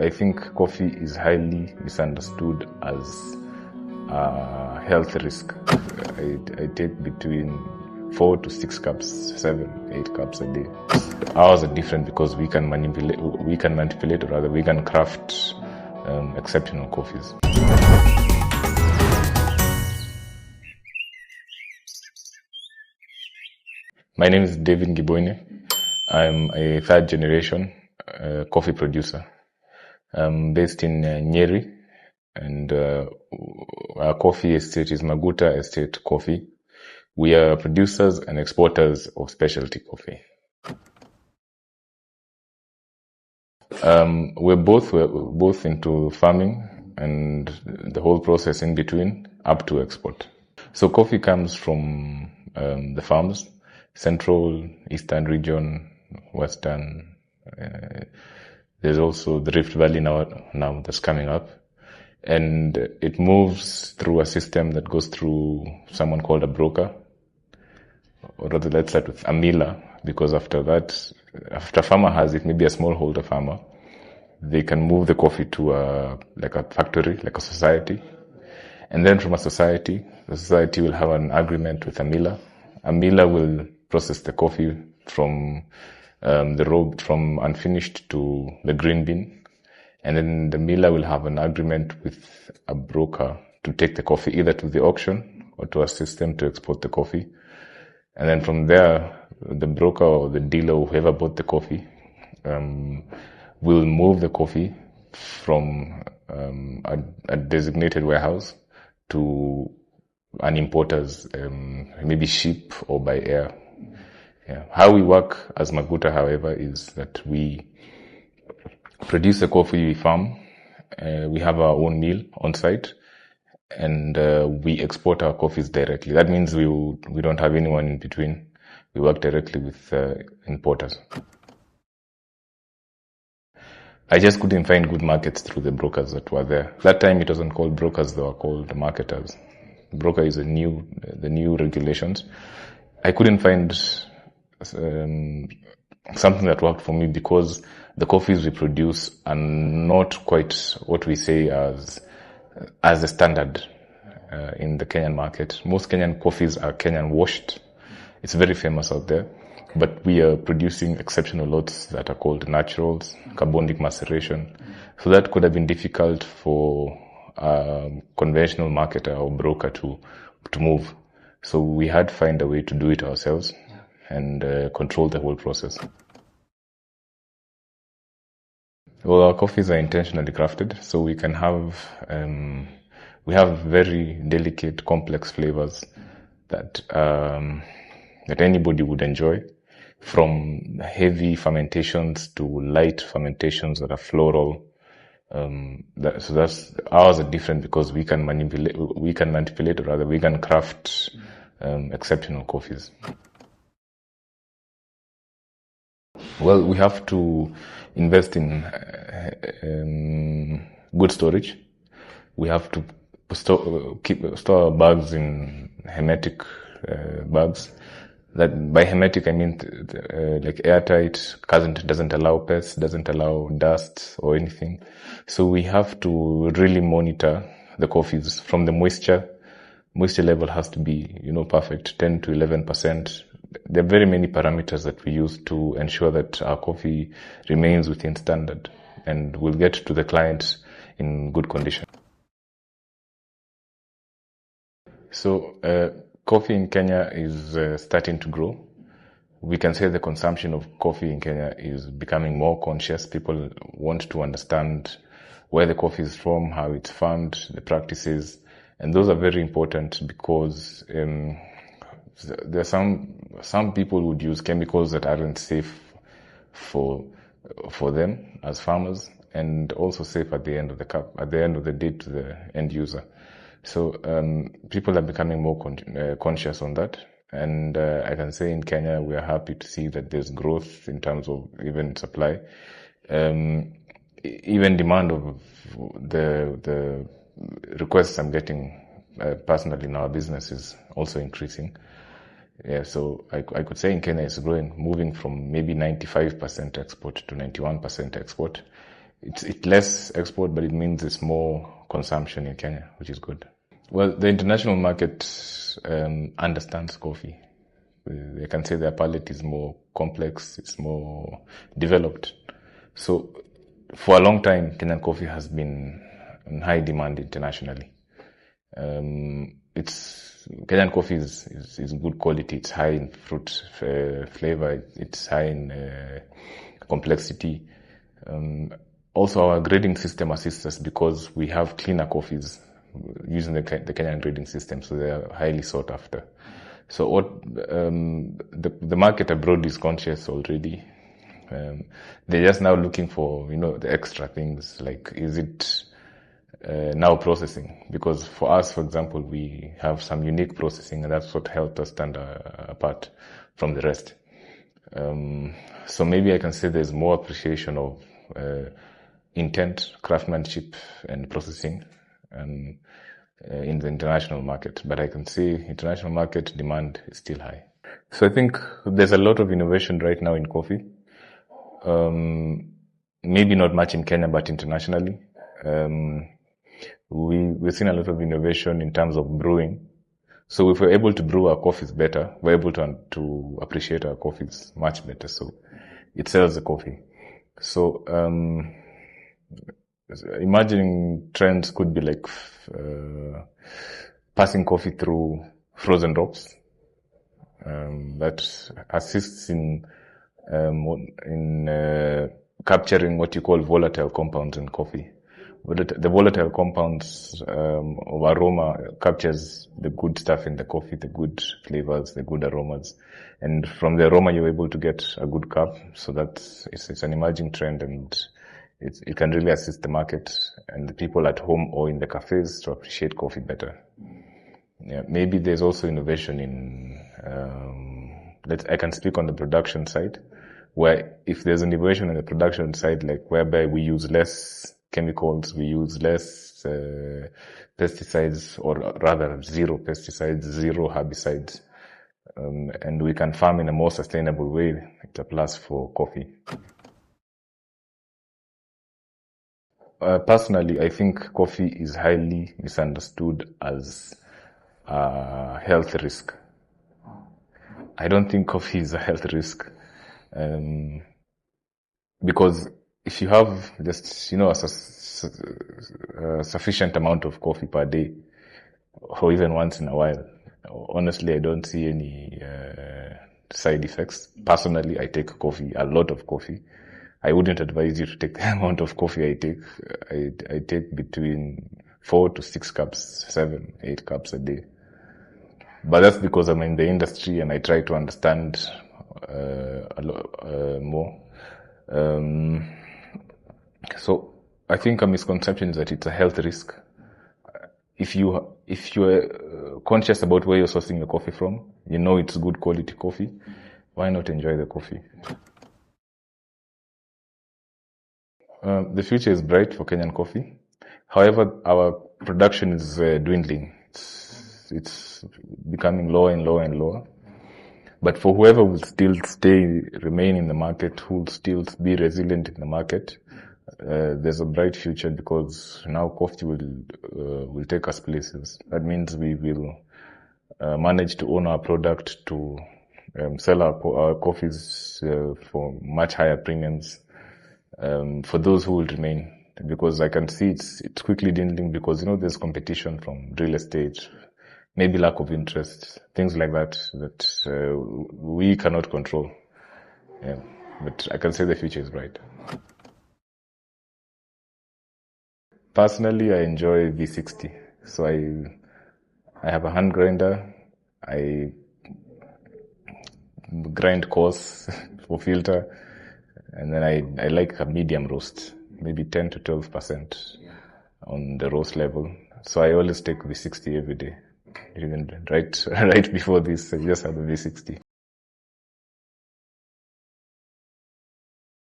I think coffee is highly misunderstood as a health risk. I take between 4 to 6 cups, 7, 8 cups a day. Ours are different because we can manipulate, we can craft exceptional coffees. My name is David Ngiboyne. I'm a third generation coffee producer. I'm based in Nyeri, and our coffee estate is Maguta Estate Coffee. We are producers and exporters of specialty coffee. We're both into farming and the whole process in between up to export. So coffee comes from the farms, central, eastern region, western. There's also the Rift Valley now that's coming up. And it moves through a system that goes through someone called a broker. Or rather, let's start with a miller, because after that, after a farmer has it, maybe a smallholder farmer, they can move the coffee to a factory, like a society. And then from a society, the society will have an agreement with a miller. A miller will process the coffee from from unfinished to the green bean. And then the miller will have an agreement with a broker to take the coffee either to the auction or to assist them to export the coffee. And then from there, the broker or the dealer, or whoever bought the coffee, will move the coffee from a designated warehouse to an importer's, maybe ship or by air. Yeah. How we work as Maguta, however, is that we produce the coffee, we farm, we have our own mill on site, and we export our coffees directly. That means we don't have anyone in between. We work directly with importers. I just couldn't find good markets through the brokers that were there. That time it wasn't called brokers, they were called marketers. Broker is the new regulations. I couldn't find something that worked for me because the coffees we produce are not quite what we say as the standard in the Kenyan market. Most Kenyan coffees are Kenyan washed. It's very famous out there. But we are producing exceptional lots that are called naturals, carbonic maceration. So that could have been difficult for a conventional marketer or broker to move. So we had to find a way to do it ourselves and control the whole process. Well, our coffees are intentionally crafted, so we can have we have very delicate, complex flavors that anybody would enjoy, from heavy fermentations to light fermentations that are floral. So that's ours are different because we can manipulate, we can craft exceptional coffees. Well, we have to invest in good storage. We have to store our bags in hermetic bags. That by hermetic I mean like airtight, doesn't allow pests, doesn't allow dust or anything. So we have to really monitor the coffees from the moisture. Moisture level has to be, perfect, 10 to 11%. There are very many parameters that we use to ensure that our coffee remains within standard and will get to the client in good condition. So, coffee in Kenya is starting to grow. We can say the consumption of coffee in Kenya is becoming more conscious. People want to understand where the coffee is from, how it's farmed, the practices, and those are very important because there are some people would use chemicals that aren't safe for them as farmers, and also safe at the end of the day to the end user. So people are becoming more conscious on that, and I can say in Kenya we are happy to see that there's growth in terms of even supply, even demand of the requests I'm getting personally in our business is also increasing. Yeah, so I could say in Kenya it's growing, moving from maybe 95% export to 91% export. it's less export, but it means it's more consumption in Kenya, which is good. Well, the international market understands coffee. They can say their palate is more complex, it's more developed. So for a long time, Kenyan coffee has been in high demand internationally. Kenyan coffee is good quality. It's high in fruit flavor. It's high in complexity. Also, our grading system assists us because we have cleaner coffees using the Kenyan grading system, so they are highly sought after. So what the market abroad is conscious already. They're just now looking for the extra things, like is it now processing, because for us, for example, we have some unique processing, and that's what helped us stand apart from the rest. So maybe I can say there's more appreciation of intent, craftsmanship, and processing in the international market. But I can say international market demand is still high. So I think there's a lot of innovation right now in coffee. Maybe not much in Kenya, but internationally. We've seen a lot of innovation in terms of brewing. So if we're able to brew our coffees better, we're able to appreciate our coffees much better. So it sells the coffee. So imagining trends could be like passing coffee through frozen drops that assists in capturing what you call volatile compounds in coffee. The volatile compounds of aroma captures the good stuff in the coffee, the good flavors, the good aromas. And from the aroma, you're able to get a good cup. So it's an emerging trend, and it can really assist the market and the people at home or in the cafes to appreciate coffee better. Yeah, maybe there's also innovation in, I can speak on the production side, where if there's innovation on the production side, like whereby we use less chemicals, we use less pesticides, or rather zero pesticides, zero herbicides, and we can farm in a more sustainable way. It's a plus for coffee. Personally, I think coffee is highly misunderstood as a health risk. I don't think coffee is a health risk, because if you have just, a sufficient amount of coffee per day, or even once in a while, honestly, I don't see any side effects. Personally, I take a lot of coffee. I wouldn't advise you to take the amount of coffee I take. I take between 4 to 6 cups, 7, 8 cups a day. But that's because I'm in the industry and I try to understand a lot more. So I think a misconception is that it's a health risk. If you're conscious about where you're sourcing your coffee from, it's good quality coffee, why not enjoy the coffee? The future is bright for Kenyan coffee. However, our production is dwindling. It's becoming lower and lower and lower. But for whoever will still remain in the market, who will still be resilient in the market, there's a bright future, because now coffee will take us places. That means we will manage to own our product, to sell our coffees for much higher premiums for those who will remain. Because I can see it's quickly dwindling, because there's competition from real estate, maybe lack of interest, things like that we cannot control. Yeah, but I can say the future is bright. Personally, I enjoy V60. So I have a hand grinder. I grind coarse for filter, and then I like a medium roast, maybe 10 to 12% on the roast level. So I always take V60 every day. Even right before this, I just had a V60.